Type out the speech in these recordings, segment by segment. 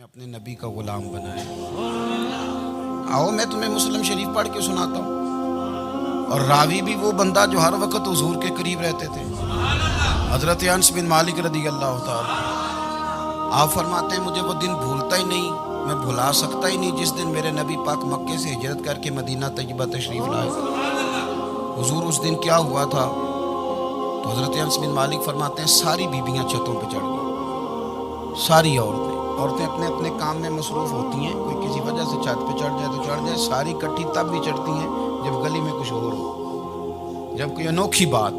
اپنے نبی کا غلام بنائے۔ آؤ میں تمہیں مسلم شریف پڑھ کے سناتا ہوں، اور راوی بھی وہ بندہ جو ہر وقت حضور کے قریب رہتے تھے، حضرت انس بن مالک رضی اللہ تعالی۔ آپ فرماتے ہیں مجھے وہ دن بھولتا ہی نہیں، میں بھلا سکتا ہی نہیں جس دن میرے نبی پاک مکے سے ہجرت کر کے مدینہ طیبہ تشریف لائے۔ حضور اس دن کیا ہوا تھا؟ تو حضرت انس بن مالک فرماتے ہیں ساری بیبیاں چھتوں پہ چڑھ گئیں، ساری عورتیں اپنے اپنے کام میں مصروف ہوتی ہیں، کوئی کسی وجہ سے چھت پہ چڑھ جائے تو چڑھ جائے، ساری کٹھی تب بھی چڑھتی ہیں جب گلی میں کچھ اور ہو، جب کوئی انوکھی بات۔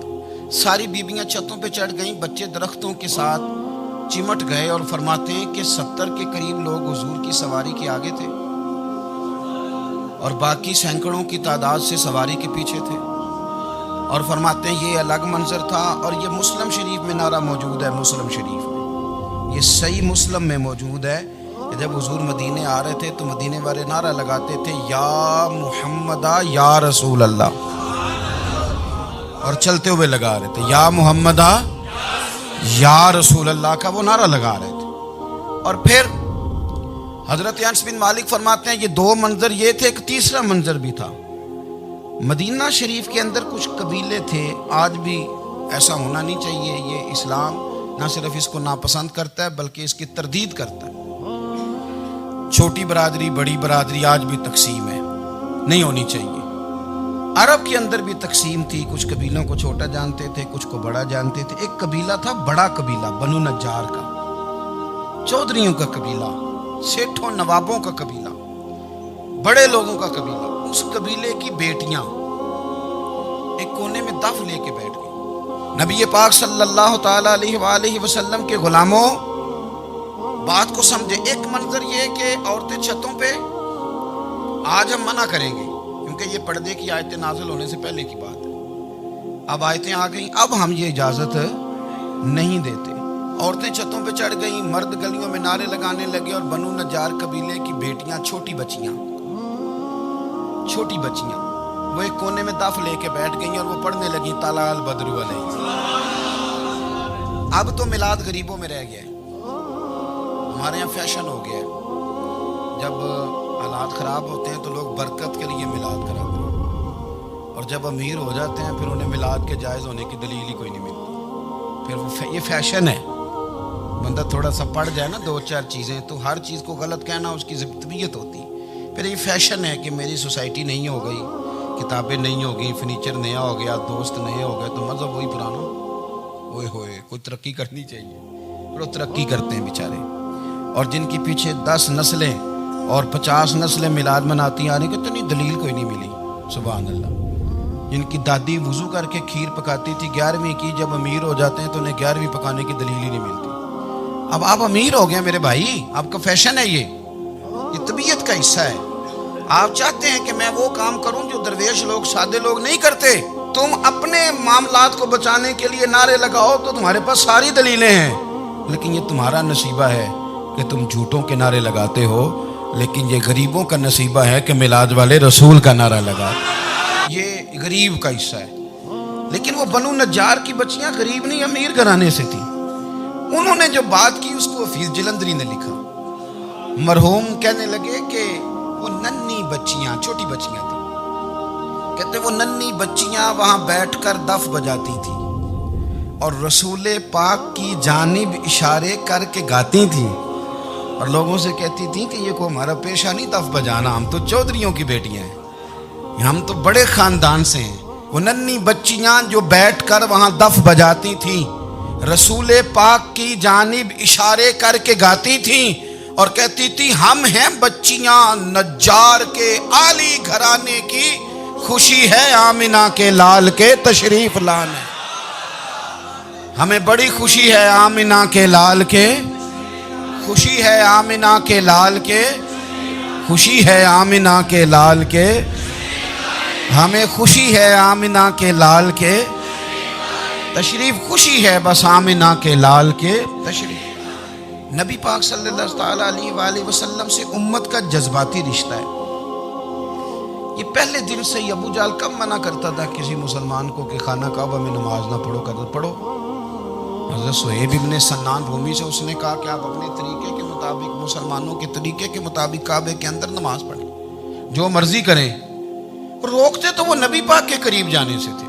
ساری بیبیاں چھتوں پہ چڑھ گئیں، بچے درختوں کے ساتھ چمٹ گئے، اور فرماتے ہیں کہ 70 کے قریب لوگ حضور کی سواری کے آگے تھے اور باقی سینکڑوں کی تعداد سے سواری کے پیچھے تھے، اور فرماتے ہیں یہ الگ منظر تھا۔ اور یہ مسلم شریف میں نعرہ موجود ہے، مسلم شریف میں، یہ صحیح مسلم میں موجود ہے کہ جب حضور مدینے آ رہے تھے تو مدینے والے نعرہ لگاتے تھے یا محمدہ یا رسول اللہ، اور چلتے ہوئے لگا رہے تھے یا محمدہ یا رسول اللہ کا وہ نعرہ لگا رہے تھے۔ اور پھر حضرت انس بن مالک فرماتے ہیں یہ دو منظر یہ تھے، ایک تیسرا منظر بھی تھا۔ مدینہ شریف کے اندر کچھ قبیلے تھے، آج بھی ایسا ہونا نہیں چاہیے، یہ اسلام نہ صرف اس کو ناپسند کرتا ہے بلکہ اس کی تردید کرتا ہے۔ چھوٹی برادری بڑی برادری آج بھی تقسیم ہے، نہیں ہونی چاہیے۔ عرب کے اندر بھی تقسیم تھی، کچھ قبیلوں کو چھوٹا جانتے تھے، کچھ کو بڑا جانتے تھے۔ ایک قبیلہ تھا بڑا قبیلہ، بنو نجار کا، چودھریوں کا قبیلہ، سیٹھوں نوابوں کا قبیلہ، بڑے لوگوں کا قبیلہ۔ اس قبیلے کی بیٹیاں ایک کونے میں دف لے کے بیٹھ گئی۔ نبی پاک صلی اللہ تعالی علیہ وآلہ وسلم کے غلاموں بات کو سمجھے۔ ایک منظر یہ کہ عورتیں چھتوں پہ، آج ہم منع کریں گے کیونکہ یہ پردے کی آیتیں نازل ہونے سے پہلے کی بات ہے، اب آیتیں آ گئیں، اب ہم یہ اجازت نہیں دیتے۔ عورتیں چھتوں پہ چڑھ گئیں، مرد گلیوں میں نعرے لگانے لگے، اور بنو نجار قبیلے کی بیٹیاں، چھوٹی بچیاں وہ ایک کونے میں دف لے کے بیٹھ گئیں اور وہ پڑھنے لگیں طلع البدر علیہ۔ اب تو میلاد غریبوں میں رہ گیا ہے، ہمارے یہاں فیشن ہو گیا ہے، جب حالات خراب ہوتے ہیں تو لوگ برکت کے لیے میلاد کراتے ہیں، اور جب امیر ہو جاتے ہیں پھر انہیں میلاد کے جائز ہونے کی دلیل ہی کوئی نہیں ملتی، پھر یہ فیشن ہے۔ بندہ تھوڑا سا پڑھ جائے نا دو چار چیزیں تو ہر چیز کو غلط کہنا اس کی طبیعت ہوتی، پھر یہ فیشن ہے کہ میری سوسائٹی نہیں ہو گئی، کتابیں نہیں ہو گئی، فرنیچر نیا ہو گیا، دوست نئے ہو گئے تو مذہب وہی پرانا۔ اوئے ہوئے کوئی ترقی کرنی چاہیے، اور وہ ترقی کرتے ہیں بیچارے، اور جن کی پیچھے 10 نسلیں اور 50 نسلیں میلاد مناتی آ رہی کہ اتنی دلیل کوئی نہیں ملی، سبحان اللہ۔ جن کی دادی وضو کر کے کھیر پکاتی تھی 11ویں کی، جب امیر ہو جاتے ہیں تو انہیں 11ویں پکانے کی دلیل ہی نہیں ملتی۔ اب آپ امیر ہو گئے میرے بھائی، آپ کا فیشن ہے، یہ طبیعت کا حصہ ہے۔ آپ چاہتے ہیں کہ میں وہ کام کروں جو درویش لوگ، سادے لوگ نہیں کرتے۔ تم اپنے معاملات کو بچانے کے لیے نعرے لگاؤ تو تمہارے پاس ساری دلیلیں ہیں، لیکن یہ تمہارا نصیبہ ہے کہ تم جھوٹوں کے نعرے لگاتے ہو، لیکن یہ غریبوں کا نصیبہ ہے کہ میلاد والے رسول کا نعرہ لگا۔ یہ غریب کا حصہ ہے۔ لیکن وہ بنو نجار کی بچیاں غریب نہیں، امیر گھرانے سے تھیں۔ انہوں نے جو بات کی اس کو حفیظ جلندری نے لکھا۔ مرحوم کہنے لگے کہ وہ ننھی بچیاں، چھوٹی بچیاں تھیں، کہتے وہ ننھی بچیاں وہاں بیٹھ کر دف بجاتی تھیں اور رسول پاک کی جانب اشارے کر کے گاتی تھیں، اور لوگوں سے کہتی تھیں کہ یہ کوئی ہمارا پیشہ نہیں دف بجانا، ہم تو چودھریوں کی بیٹیاں ہیں، ہم تو بڑے خاندان سے ہیں۔ وہ ننھی بچیاں جو بیٹھ کر وہاں دف بجاتی تھیں، رسول پاک کی جانب اشارے کر کے گاتی تھیں اور کہتی تھی ہم ہیں بچیاں نجار کے عالی گھرانے کی، خوشی ہے آمنہ کے لال کے تشریف لانے، ہمیں بڑی خوشی ہے آمنہ کے لال کے، خوشی ہے آمنہ کے لال کے، خوشی ہے آمنہ کے لال کے، ہمیں خوشی ہے آمنہ کے لال کے تشریف، خوشی ہے بس آمنہ کے لال کے تشریف۔ نبی پاک صلی اللہ تعالیٰ علیہ وآلہ وسلم سے امت کا جذباتی رشتہ ہے۔ یہ پہلے دن سے ہی ابو جہل کب منع کرتا تھا کسی مسلمان کو کہ خانہ کعبہ میں نماز نہ پڑھو، کرتا پڑھو، حضرت صہیب ابن سنان رومی سے اس نے کہا کہ آپ اپنے طریقے کے مطابق، مسلمانوں کے طریقے کے مطابق کعبے کے اندر نماز پڑھیں، جو مرضی کریں۔ روکتے تو وہ نبی پاک کے قریب جانے سے تھے،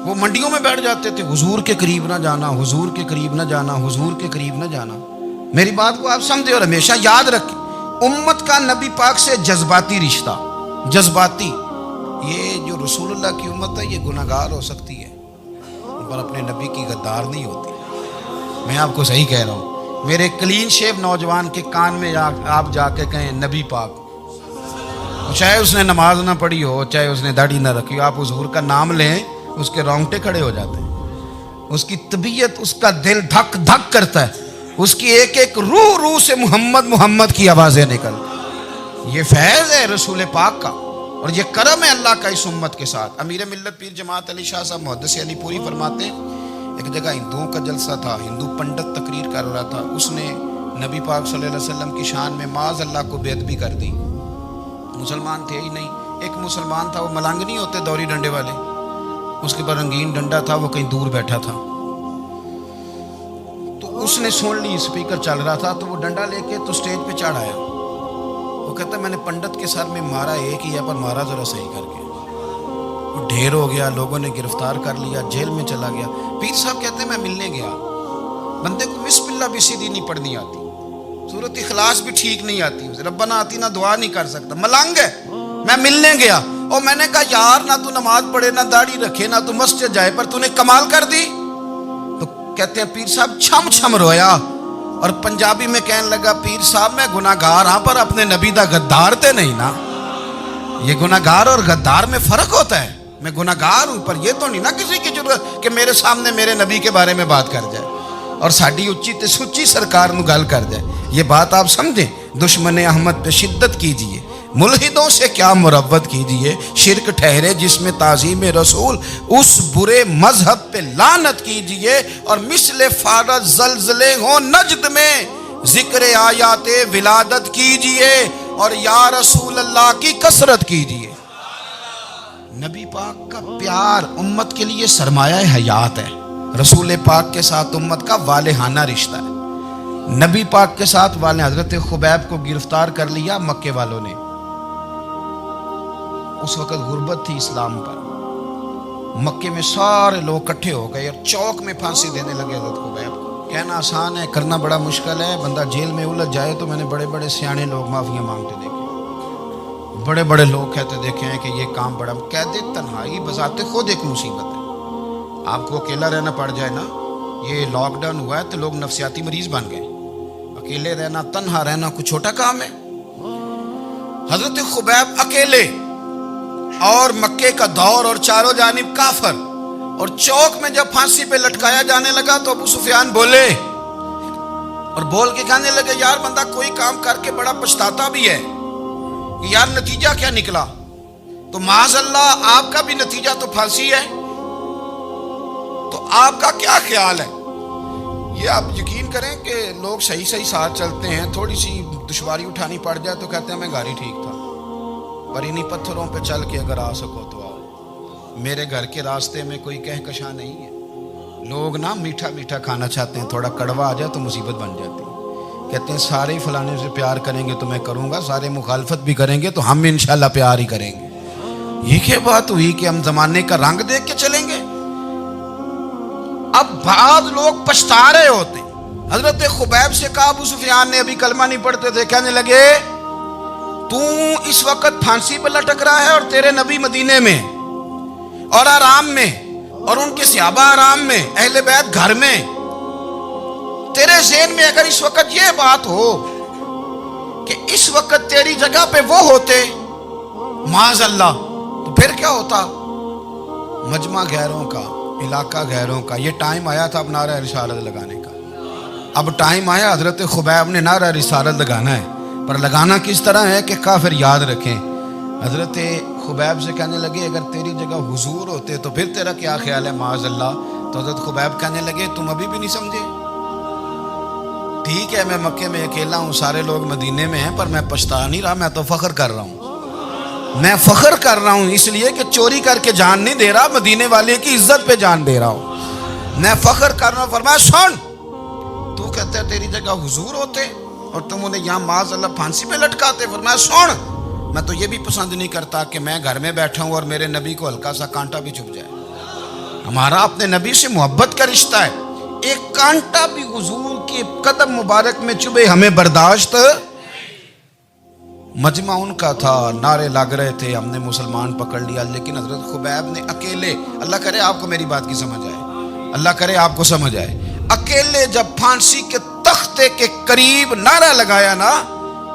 وہ منڈیوں میں بیٹھ جاتے تھے، حضور کے قریب نہ جانا، حضور کے قریب نہ جانا، حضور کے قریب نہ جانا۔ میری بات کو آپ سمجھے اور ہمیشہ یاد رکھیں، امت کا نبی پاک سے جذباتی رشتہ، جذباتی، یہ جو رسول اللہ کی امت ہے یہ گناہگار ہو سکتی ہے پر اپنے نبی کی غدار نہیں ہوتی۔ میں آپ کو صحیح کہہ رہا ہوں، میرے کلین شیو نوجوان کے کان میں آپ جا کے کہیں نبی پاک، چاہے اس نے نماز نہ پڑھی ہو، چاہے اس نے داڑھی نہ رکھی ہو، آپ حضور کا نام لیں، اس کے رونگٹے کھڑے ہو جاتے ہیں، اس کی طبیعت، اس کا دل دھک دھک کرتا ہے، اس کی ایک ایک روح سے محمد محمد کی آوازیں نکلتی۔ یہ فیض ہے رسول پاک کا اور یہ کرم ہے اللہ کا اس امت کے ساتھ۔ امیر ملت پیر جماعت علی شاہ صاحب محدث علی پوری فرماتے ہیں، ایک جگہ ہندوؤں کا جلسہ تھا، ہندو پنڈت تقریر کر رہا تھا، اس نے نبی پاک صلی اللہ علیہ وسلم کی شان میں معاذ اللہ کو بیعت بھی کر دی۔ مسلمان تھے ہی نہیں، ایک مسلمان تھا، وہ ملنگ نہیں ہوتے دوری ڈنڈے والے، اس کے پر رنگین ڈنڈا تھا، وہ کہیں دور بیٹھا تھا، تو اس نے سن لی، اسپیکر چل رہا تھا، تو وہ ڈنڈا لے کے تو سٹیج پہ چڑھ آیا۔ وہ کہتا ہے میں نے پنڈت کے سر میں مارا ایک ہی ہے، پر مارا ذرا صحیح کر کے۔ وہ ڈھیر ہو گیا، لوگوں نے گرفتار کر لیا، جیل میں چلا گیا۔ پیر صاحب کہتے ہیں میں ملنے گیا، بندے کو بسم اللہ بھی سیدھی نہیں پڑھنی آتی، سورۃ اخلاص بھی ٹھیک نہیں آتی، ربنا آتی نہ دعا نہیں کر سکتا، ملنگ ہے۔ میں ملنے گیا اور میں نے کہا یار نہ تو نماز پڑھے، نہ داڑھی رکھے، نہ تو مسجد جائے، پر تو نے کمال کر دی۔ تو کہتے ہیں پیر صاحب چھم چھم رویا اور پنجابی میں کہنے لگا پیر صاحب میں گناہگار ہاں پر اپنے نبی دا غدار تے نہیں نا۔ یہ گناہگار اور غدار میں فرق ہوتا ہے، میں گناہگار ہوں پر یہ تو نہیں نا کسی کی ضرورت کہ میرے سامنے میرے نبی کے بارے میں بات کر جائے اور ساڈی اچھی تے سچی سرکار نو گل کر جائے۔ یہ بات آپ سمجھیں، دشمن احمد پہ شدت کیجئے، ملحدوں سے کیا مروت کیجئے، شرک ٹھہرے جس میں تعظیم رسول، اس برے مذہب پہ لعنت کیجئے، اور مثل فارض زلزلے ہوں نجد میں ذکر آیات ولادت کیجئے، اور یا رسول اللہ کی کثرت کیجئے۔ نبی پاک کا پیار امت کے لیے سرمایہ حیات ہے، رسول پاک کے ساتھ امت کا والہانہ رشتہ ہے۔ نبی پاک کے ساتھ والے حضرت خبیب کو گرفتار کر لیا مکے والوں نے، اس وقت غربت تھی اسلام پر، مکے میں سارے لوگ کٹھے ہو گئے اور چوک میں پھانسی دینے لگے حضرت خبیب کو۔ کہنا آسان ہے، کرنا بڑا مشکل ہے، بندہ جیل میں الجھ جائے تو میں نے بڑے بڑے سیانے لوگ معافیاں مانگتے دیکھے، بڑے بڑے لوگ کہتے دیکھے ہیں کہ یہ کام بڑا، کہتے تنہائی بذات خود ایک مصیبت ہے، آپ کو اکیلا رہنا پڑ جائے نا، یہ لاک ڈاؤن ہوا ہے تو لوگ نفسیاتی مریض بن گئے، اکیلے رہنا، تنہا رہنا کوئی چھوٹا کام ہے۔ حضرت خبیب اکیلے اور مکے کا دور اور چاروں جانب کافر، اور چوک میں جب پھانسی پہ لٹکایا جانے لگا تو ابو سفیان بولے اور بول کے کہنے لگے یار بندہ کوئی کام کر کے بڑا پچھتاتا بھی ہے کہ یار نتیجہ کیا نکلا، تو معاذ اللہ آپ کا بھی نتیجہ تو پھانسی ہے، تو آپ کا کیا خیال ہے؟ یہ آپ یقین کریں کہ لوگ صحیح صحیح ساتھ چلتے ہیں، تھوڑی سی دشواری اٹھانی پڑ جائے تو کہتے ہیں میں گاڑی ٹھیک تھا، پر انہی پتھروں پہ چل کے اگر آ سکو تو آؤ، میرے گھر کے راستے میں کوئی کہکشاں نہیں ہے۔ لوگ نا میٹھا میٹھا کھانا چاہتے ہیں، تھوڑا کڑوا آ جائے تو مصیبت بن جاتی ہے، کہتے ہیں سارے ہی فلانے سے پیار کریں گے تو میں کروں گا، سارے مخالفت بھی کریں گے تو ہم انشاءاللہ پیار ہی کریں گے۔ یہ کیا بات ہوئی کہ ہم زمانے کا رنگ دیکھ کے چلیں گے؟ اب بعض لوگ پچھتا رہے ہوتے ہیں۔ حضرت خبیب سے کہا، ابو سفیان نے ابھی کلمہ نہیں پڑھتے تھے، کہنے لگے تو اس وقت پھانسی پہ لٹک رہا ہے اور تیرے نبی مدینے میں اور آرام میں، اور ان کے صحابہ آرام میں، اہل بیت گھر میں، تیرے ذہن میں اگر اس وقت یہ بات ہو کہ اس وقت تیری جگہ پہ وہ ہوتے معاذ اللہ، تو پھر کیا ہوتا؟ مجمع غیروں کا، علاقہ غیروں کا۔ یہ ٹائم آیا تھا اب نعرہ رسالت لگانے کا، اب ٹائم آیا حضرت خبیب نے نعرہ رسالت لگانا ہے، پر لگانا کس طرح ہے کہ کافر یاد رکھیں۔ حضرت خبیب سے کہنے لگے اگر تیری جگہ حضور ہوتے تو پھر تیرا کیا خیال ہے معاذ اللہ؟ تو حضرت خبیب کہنے لگے تم ابھی بھی نہیں سمجھے؟ ٹھیک ہے میں مکے میں اکیلا ہوں، سارے لوگ مدینے میں ہیں، پر میں پچھتا نہیں رہا، میں تو فخر کر رہا ہوں، میں فخر کر رہا ہوں اس لیے کہ چوری کر کے جان نہیں دے رہا، مدینے والے کی عزت پہ جان دے رہا ہوں، میں فخر کر رہا ہوں. فرمایا سن, تو کہتا ہے تیری جگہ حضور ہوتے اور تم انہیں یہاں معاذ اللہ پھانسی پہ لٹکاتے. فرمایا سن, میں تو یہ بھی پسند نہیں کرتا کہ میں گھر میں بیٹھا ہوں اور میرے نبی کو ہلکا سا کانٹا بھی چبھ جائے. ہمارا اپنے نبی سے محبت کا رشتہ ہے, ایک کانٹا بھی حضور کے قدم مبارک میں چبھے ہمیں برداشت. مجمع ان کا تھا, نعرے لگ رہے تھے, ہم نے مسلمان پکڑ لیا, لیکن حضرت خبیب نے اکیلے, اللہ کرے آپ کو میری بات کی سمجھ آئے, اللہ کرے آپ کو سمجھ آئے, اکیلے جب پھانسی کے تختے کے قریب نعرہ لگایا نا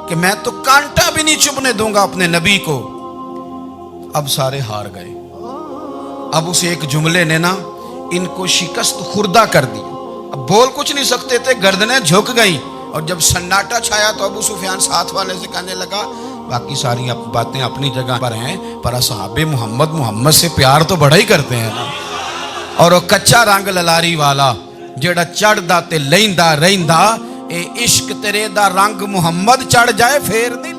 کہ میں تو کانٹا بھی نہیں چبھنے دوں گا اپنے نبی کو, اب سارے ہار گئے. اب اس ایک جملے نے نا ان کو شکست خوردہ کر دی. اب بول کچھ نہیں سکتے تھے, گردنیں جھک گئیں. اور جب سناٹا چھایا تو ابو سفیان ساتھ والے سے کہنے لگا باقی ساری باتیں اپنی جگہ پر ہیں, پر اصحاب محمد سے پیار تو بڑا ہی کرتے ہیں نا. اور وہ کچا رنگ للاری والا جیڑا چڑھ دا تے لیندا رہندا, اے عشق تیرے دا رنگ محمد چڑھ جائے پھر نہیں